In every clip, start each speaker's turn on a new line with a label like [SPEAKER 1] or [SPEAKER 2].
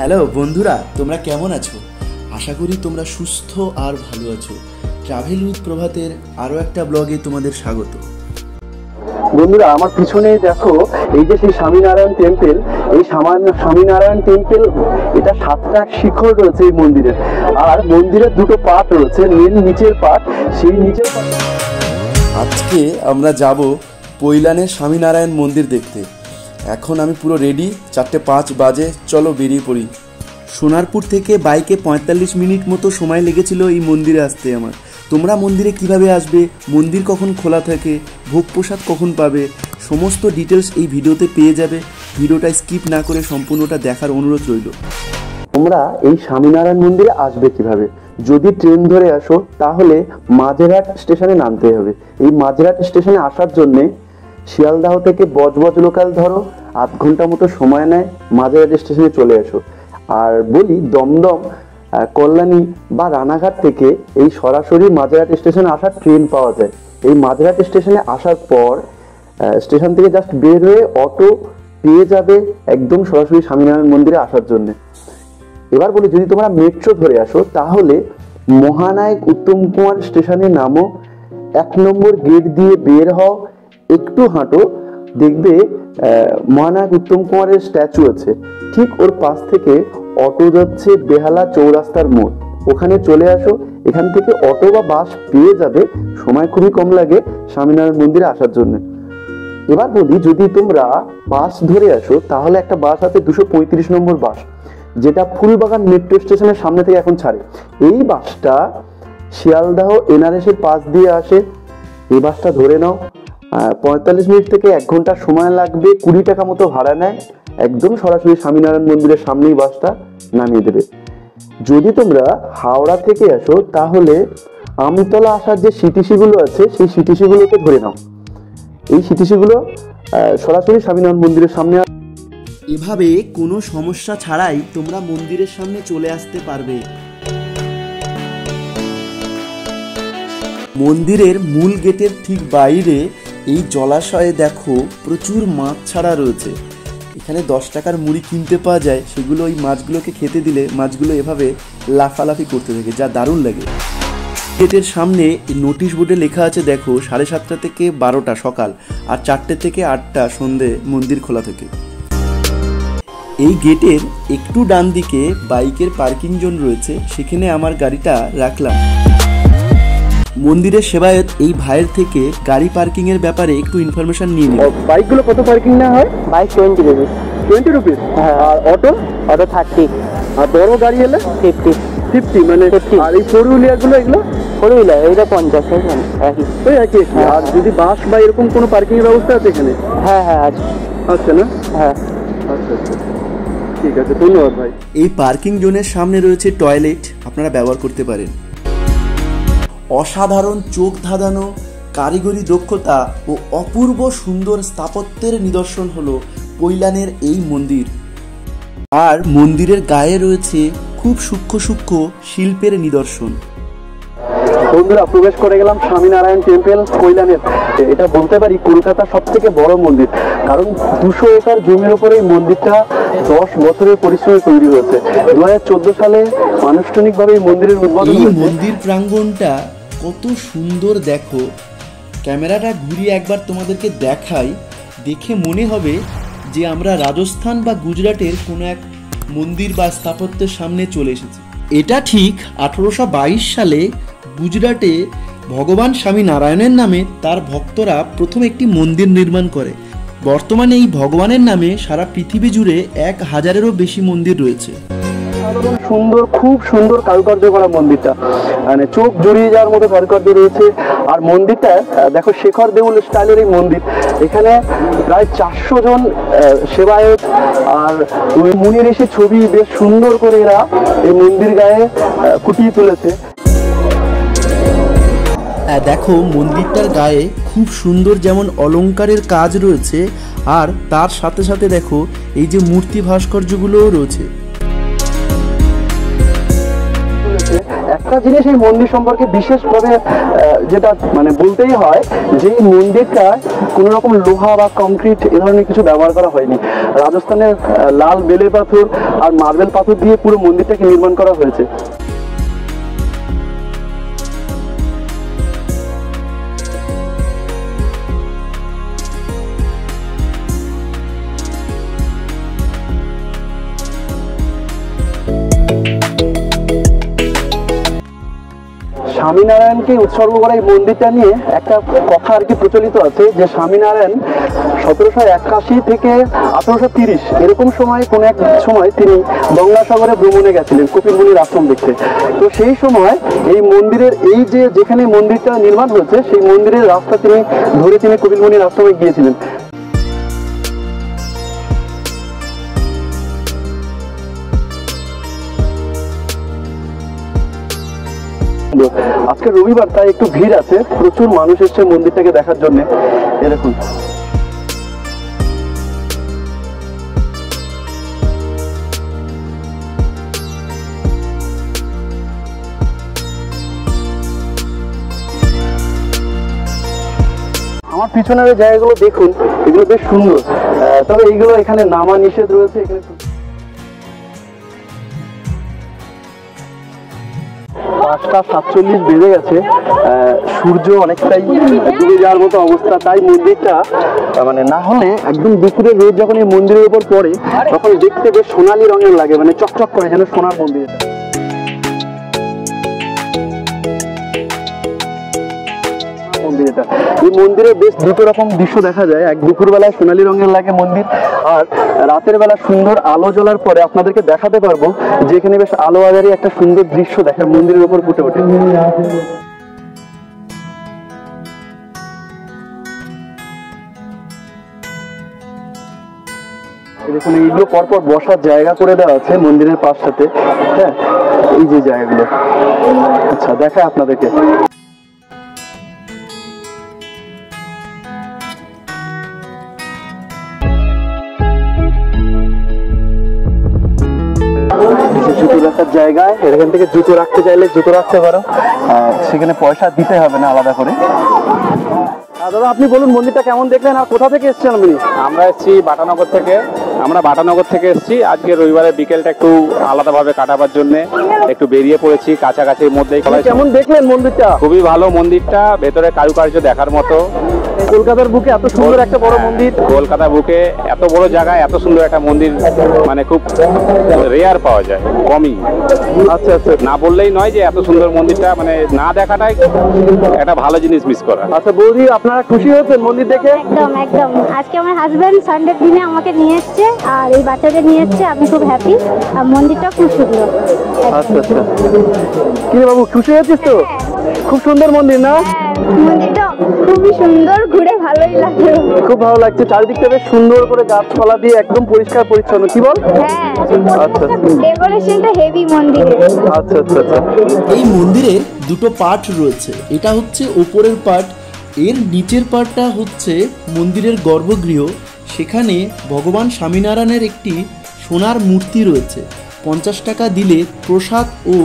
[SPEAKER 1] Hello বন্ধুরা, তোমরা কেমন আছো? আশা করি তোমরা সুস্থ আর ভালো আছো। ট্রাভেল উইথ প্রভাতের আরও একটা ব্লগে তোমাদের স্বাগত।
[SPEAKER 2] বন্ধুরা, আমার পিছনে দেখো, এই যে সেই স্বামীনারায়ণ টেম্পল, এই স্বামীনারায়ণ টেম্পল, এটা 7টা শিখর রয়েছে এই মন্দিরের। আর মন্দিরের দুটো পার্ট রয়েছে, মেন নিচের পার্ট, সেই নিচের পার্ট।
[SPEAKER 1] আজকে আমরা যাব পৈলানের স্বামীনারায়ণ মন্দির দেখতে। এখন আমি পুরো রেডি, 4:05 বাজে, চলো বেরিয়ে পড়ি। সোনারপুর থেকে বাইকে 45 মিনিট মতো সময় লেগেছিল এই মন্দিরে আসতে আমার। তোমরা মন্দিরে কিভাবে আসবে, মন্দির কখন খোলা থাকে, ভোগ প্রসাদ কখন পাবে, সমস্ত ডিটেলস এই ভিডিওতে পেয়ে যাবে। ভিডিওটা স্কিপ না করে সম্পূর্ণটা দেখার অনুরোধ রইল।
[SPEAKER 2] তোমরা এই স্বামীনারায়ণ মন্দিরে আসবে কিভাবে? যদি ট্রেন ধরে আসো তাহলে মাঝেরহাট স্টেশনে নামতে হবে। এই মাঝেরহাট স্টেশনে আসার জন্যে শিয়ালদাহ থেকে বজবজ লোকাল ধরো, 8 ঘন্টা মতো সময় নেয়, মাঝেরহাট স্টেশনে চলে আসো। আর বলি, দমদম, কল্যাণী বা রানাঘাট থেকে এই সরাসরি মাঝেরহাট স্টেশনে আসার ট্রেন পাওয়া যায়। এই মাঝেরহাট স্টেশনে আসার পর স্টেশন থেকে জাস্ট বের হয়ে অটো পেয়ে যাবে একদম সরাসরি স্বামীনারায়ণ মন্দিরে আসার জন্য। এবার বলি, যদি তোমরা মেট্রো ধরে আসো তাহলে মহানায়ক উত্তম কুমার স্টেশনে নামো, 1 নম্বর গেট দিয়ে বের হও, একটু হাঁটো, দেখবে মহানায়ক উত্তম কুমারের স্ট্যাচু আছে। ঠিক ওর পাশ থেকে অটো যাচ্ছে বেহালা চৌরাস্তার মোড়, ওখানে চলে আসো। এখান থেকে অটো বা বাস পেয়ে যাবে, সময় খুবই কম লাগে স্বামীনারায়ণ মন্দিরে আসার জন্য। এবার বলি, যদি তোমরা বাস ধরে আসো তাহলে একটা বাস আছে 235 নম্বর বাস, যেটা ফুলবাগান মেট্রো স্টেশনের সামনে থেকে এখন ছাড়ে। এই বাসটা শিয়ালদাহ এনআরএস এর পাশ দিয়ে আসে। এই বাসটা ধরে নাও, 45 মিনিট থেকে 1 ঘন্টা সময় লাগবে, 20 টাকা মতো ভাড়া নেয়। একদম সরাসরি স্বামীনারায়ণ মন্দিরের সামনেই বাসটা নামিয়ে দেবে। যদি তোমরা হাওড়া থেকে আসো তাহলে আমতলা আসার যে সিটিসি গুলো আছে সেই সিটিসি গুলোকে ধরে নাও। এই সিটিসি গুলো সরাসরি স্বামীনারায়ণ মন্দিরের সামনে।
[SPEAKER 1] এভাবে কোনো সমস্যা ছাড়াই তোমরা মন্দিরের সামনে চলে আসতে পারবে। মন্দিরের মূল গেটের ঠিক বাইরে এই জলাশয়ে দেখো প্রচুর মাছ ছাড়া রয়েছে। এখানে 10 টাকার মুড়ি কিনতে পাওয়া যায়, সেগুলো ওই মাছগুলোকে খেতে দিলে মাছগুলো এভাবে লাফালাফি করতে থাকে, যা দারুণ লাগে। গেটের সামনে নোটিশ বোর্ডে লেখা আছে দেখো, 7:30 থেকে 12টা সকাল আর 4টে থেকে 8টা সন্ধে মন্দির খোলা থাকে। এই গেটের একটু ডান দিকে বাইকের পার্কিং জোন রয়েছে, সেখানে আমার গাড়িটা রাখলাম। মন্দিরের সেবায়ত এই ভাইয়ের থেকে গাড়ি পার্কিং এর ব্যাপারে একটু ইনফরমেশন নিয়ে নিন।
[SPEAKER 2] বাইকগুলো কত পার্কিং না হয়?
[SPEAKER 3] Bike 20 rupees.
[SPEAKER 2] 20 রুপিস? আর অটো?
[SPEAKER 3] অটো 30।
[SPEAKER 2] আর বড় গাড়ি এলে 50 মানে
[SPEAKER 3] 50।
[SPEAKER 2] আর এই 4 হুইলার গুলো, এগুলো
[SPEAKER 3] 4 হুইলার এইটা 50 একই।
[SPEAKER 2] ওই একই। আর যদি বাস বা এরকম কোনো পার্কিং এর ব্যবস্থা আছে এখানে?
[SPEAKER 3] হ্যাঁ আছে।
[SPEAKER 2] আচ্ছা না?
[SPEAKER 3] হ্যাঁ
[SPEAKER 2] আচ্ছা, ঠিক আছে, ধন্যবাদ ভাই।
[SPEAKER 1] এই পার্কিং জোনের সামনে রয়েছে টয়লেট, আপনারা ব্যবহার করতে পারেন। অসাধারণ চোখ ধাঁধানো কারিগরি দক্ষতা ও অপূর্ব সুন্দর স্থাপত্যের নিদর্শন হলো পৈলানের এই মন্দির। আর মন্দিরের গায়ে রয়েছে খুব সূক্ষ্ম সূক্ষ্ম শিল্পের নিদর্শন।
[SPEAKER 2] বন্ধুরা, প্রবেশ করে গেলাম স্বামীনারায়ণ টেম্পল পৈলানের। এটা বলতে পারি কলকাতার সব থেকে বড় মন্দির, কারণ 200 একর জমির উপরে এই মন্দিরটা 10 বছরের পরিশ্রমে তৈরি হয়েছে। 2014 সালে আনুষ্ঠানিকভাবে এই মন্দিরের উদ্বোধন হয়েছে।
[SPEAKER 1] মন্দির প্রাঙ্গণটা কত সুন্দর দেখো, ক্যামেরাটা ঘুরিয়ে একবার তোমাদেরকে দেখাই, দেখে মনে হবে যে আমরা রাজস্থান বা গুজরাটের কোনো এক মন্দির বা স্থাপত্যের সামনে চলে এসেছি। এটা ঠিক 1822 সালে গুজরাটে ভগবান স্বামী নারায়ণের নামে তার ভক্তরা প্রথম একটি মন্দির নির্মাণ করে। বর্তমানে এই ভগবানের নামে সারা পৃথিবী জুড়ে 1000-এরও বেশি মন্দির রয়েছে।
[SPEAKER 2] সুন্দর, খুব সুন্দর কারুকার্য করা মন্দিরটা, মানে চোখ জুড়িয়ে যাওয়ার মতো কারুকার্য রয়েছে। আর মন্দিরটা দেখো, শেখর দেউল স্টাইলের এই মন্দির। এখানে প্রায় 400 জন সেবায়ত আর মুনি ঋষির ছবি বেশ সুন্দর করে এরা এই মন্দির গায়ে ফুটিয়ে তুলেছে।
[SPEAKER 1] দেখো মন্দিরটার গায়ে খুব সুন্দর যেমন অলংকারের কাজ রয়েছে, আর তার সাথে সাথে দেখো এই যে মূর্তি ভাস্কর্যগুলোও রয়েছে।
[SPEAKER 2] একটা একটা জিনিস এই মন্দির সম্পর্কে বিশেষভাবে যেটা মানে বলতেই হয় যে এই মন্দিরটা কোনো রকম লোহা বা কংক্রিট এ ধরনের কিছু ব্যবহার করা হয়নি। রাজস্থানের লাল বেলে পাথর আর মার্বেল পাথর দিয়ে পুরো মন্দিরটাকে নির্মাণ করা হয়েছে। স্বামীনারায়ণকে উৎসর্গ করা এই মন্দিরটা নিয়ে একটা কথা আর কি প্রচলিত আছে যে স্বামীনারায়ণ 1781 থেকে 1830 এরকম সময় কোন এক সময় তিনি গঙ্গাসাগরে ভ্রমণে গেছিলেন কপিল মুনির আশ্রম দেখতে। তো সেই সময় এই মন্দিরের এই যে যেখানে মন্দিরটা নির্মাণ হয়েছে সেই মন্দিরের রাস্তা তিনি ধরে তিনি কপিল মুনির আশ্রমে গিয়েছিলেন। আজকে রবিবার তাই একটু ভিড় আছে, প্রচুর মানুষ এসছে মন্দিরটাকে দেখার জন্য। এরকম আমার পিছনের জায়গাগুলো দেখুন, এগুলো বেশ সুন্দর, তবে এইগুলো এখানে নামা নিষেধ রয়েছে। এখানে 5:47 বেজে গেছে, সূর্য অনেকটাই ডুবে যাওয়ার মতো অবস্থা। তাই মন্দিরটা মানে না হলে একদম দুপুরের রোদ যখন এই মন্দিরের উপর পড়ে তখন দেখতে বেশ সোনালী রঙের লাগে, মানে চকচক করে যেন সোনার মন্দির। এই মন্দিরে বেশ দুটো রকম দৃশ্য দেখা যায়, এক দুপুরবেলায় সোনালী রঙের লাগে মন্দির, আর রাতের বেলা সুন্দর আলো জ্বলার পরে আপনাদেরকে দেখাতে পারবো যে এখানে বেশ আলো আধারি একটা সুন্দর দৃশ্য দেখে মন্দিরের উপর ফুটে ওঠে। দেখুন এইগুলো পরপর বসার জায়গা করে দেওয়া আছে মন্দিরের পাশটাতে। হ্যাঁ, এই যে জায়গাগুলো, আচ্ছা দেখায় আপনাদেরকে। জুতো রাখার জায়গায়, এখান থেকে জুতো রাখতে চাইলে জুতো রাখতে পারো, সেখানে পয়সা দিতে হবে না আলাদা করে। দাদা আপনি বলুন মন্দিরটা কেমন দেখলেন আর কোথা থেকে এসেছেন আপনি?
[SPEAKER 4] আমরা এসেছি বাটানগর থেকে। এসেছি আজকে রবিবারে বিকেলটা একটু আলাদাভাবে কাটাবার জন্য একটু বেরিয়ে পড়েছি কাছাকাছির মধ্যেই।
[SPEAKER 2] কেমন দেখলেন মন্দিরটা?
[SPEAKER 4] খুবই ভালো মন্দিরটা, ভেতরে কারুকার্য দেখার মতো।
[SPEAKER 2] কলকাতার বুকে এত সুন্দর একটা বড় মন্দির,
[SPEAKER 4] কলকাতার বুকে এত বড় জায়গায় এত সুন্দর একটা মন্দির মানে খুব রেয়ার পাওয়া যায়, কমই।
[SPEAKER 2] আচ্ছা আচ্ছা,
[SPEAKER 4] না বললেই নয় যে এত সুন্দর মন্দিরটা মানে না দেখাটাই একটা ভালো জিনিস মিস করা।
[SPEAKER 2] আচ্ছা বৌদি, আপনারা খুশি হয়েছেন মন্দির দেখে?
[SPEAKER 5] একদম একদম। আজকে আমার হাজবেন্ড সানডে দিনে আমাকে নিয়ে এসছে আর এই বাচ্চাদের নিয়ে এসছে, আমি খুব হ্যাপি। আর মন্দিরটা খুব সুন্দর।
[SPEAKER 2] আচ্ছা আচ্ছা, কি রে বাবু, খুশি হয়েছিস তো? খুব সুন্দর মন্দির না?
[SPEAKER 5] মন্দিরটা খুবই সুন্দর, ঘুরে ভালোই লাগে,
[SPEAKER 2] খুব ভালো লাগছে। চারিদিকটা বেশ সুন্দর করে গাছপালা দিয়ে একদম পরিষ্কার পরিচ্ছন্ন, কি বল?
[SPEAKER 5] হ্যাঁ,
[SPEAKER 2] আচ্ছা
[SPEAKER 5] ডেকোরেশনটা হেভি মন্দিরে।
[SPEAKER 2] আচ্ছা আচ্ছা আচ্ছা।
[SPEAKER 1] এই মন্দিরে দুটো পার্ট রয়েছে, এটা হচ্ছে ওপরের পার্ট, এর নিচের পার্টটা হচ্ছে মন্দিরের গর্ভগৃহ। সেখানে ভগবান স্বামীনারায়ণের একটি সোনার মূর্তি রয়েছে। 50 টাকা দিলে প্রসাদ ও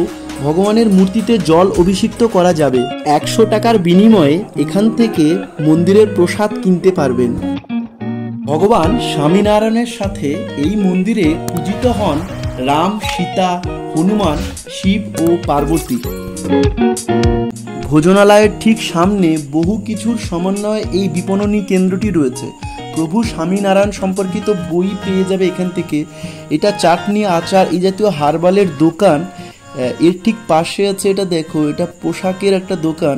[SPEAKER 1] ভগবানের মূর্তিতে জল অভিষিক্ত করা যাবে। 100 টাকার বিনিময়ে এখান থেকে মন্দিরের প্রসাদ কিনতে পারবেন। ভগবান স্বামীনারায়ণের সাথে এই মন্দিরে পূজিত হন রাম, সীতা, হনুমান, শিব ও পার্বতী। ভোজনালয়ের ঠিক সামনে বহু কিছুর সমন্বয়ে এই বিপণনী কেন্দ্রটি রয়েছে। প্রভু স্বামীনারায়ণ সম্পর্কিত বই পেয়ে যাবে এখান থেকে। এটা চাটনি, আচার এই জাতীয় হার্বালের দোকান। এর ঠিক পাশে আছে, এটা দেখো, এটা পোশাকের একটা দোকান।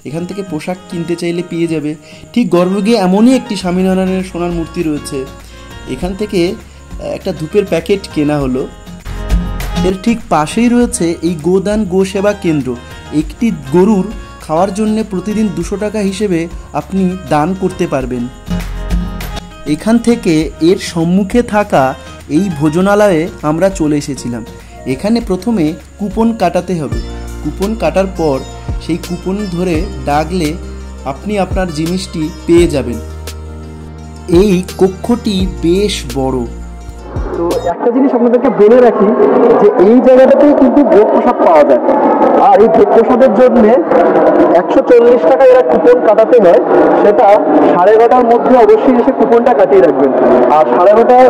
[SPEAKER 1] এখান থেকে পোশাক কিনতে চাইলে পেয়ে যাবে। ঠিক গর্ভগৃহে এমনই একটি স্বামীনারায়ণের সোনার মূর্তি রয়েছে। এখান থেকে একটা ধূপের প্যাকেট কেনা হলো। এর ঠিক পাশেই রয়েছে এই গোদান গোসেবা কেন্দ্র। একটি গরুর খাওয়ার জন্য প্রতিদিন 200 টাকা হিসেবে আপনি দান করতে পারবেন। এখান থেকে এর সম্মুখে থাকা এই ভোজনালয়ে আমরা চলে এসেছিলাম। এখানে প্রথমে কুপন কাটাতে হবে। কুপন কাটার পর সেই কুপন ধরে ডাকলে আপনি আপনার জিনিসটি পেয়ে যাবেন। এই কক্ষটি বেশ বড়।
[SPEAKER 2] তো একটা জিনিস আপনাদেরকে বলে রাখি যে এই জায়গাটাতেই কিন্তু ভোগ প্রসাদ পাওয়া যায়। আর এই ভোগ প্রসাদের জন্য 140 টাকা এরা কুপন কাটাতে হয়, সেটা 11:30টার মধ্যে অবশ্যই এসে কুপনটা কাটিয়ে রাখবেন। আর 11:30টার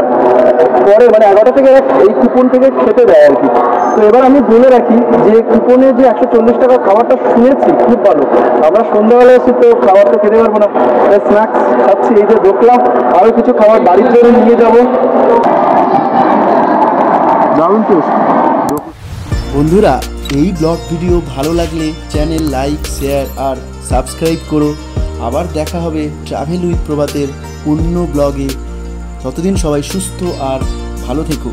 [SPEAKER 2] পরে মানে 11টা থেকে এই কুপন থেকে খেতে দেয় আর কি। তো এবার আমি বলে রাখি যে কুপনে যে 140 টাকা খাবারটা শুনেছি খুব ভালো, আমরা সন্ধ্যাবেলা এসে তো খাবার তো খেতে পারবো না, স্ন্যাক্স খাচ্ছি। এই যে ঢোকলাম, আরও কিছু খাবার বাড়ির জন্য নিয়ে যাবো। দারুণ টেস্ট।
[SPEAKER 1] বন্ধুরা, এই ব্লগ ভিডিও ভালো লাগলে চ্যানেল লাইক, শেয়ার আর সাবস্ক্রাইব করো। আবার দেখা হবে ট্রাভেল উইথ প্রভাতের অন্য ব্লগে। ততদিন সবাই সুস্থ আর ভালো থেকো।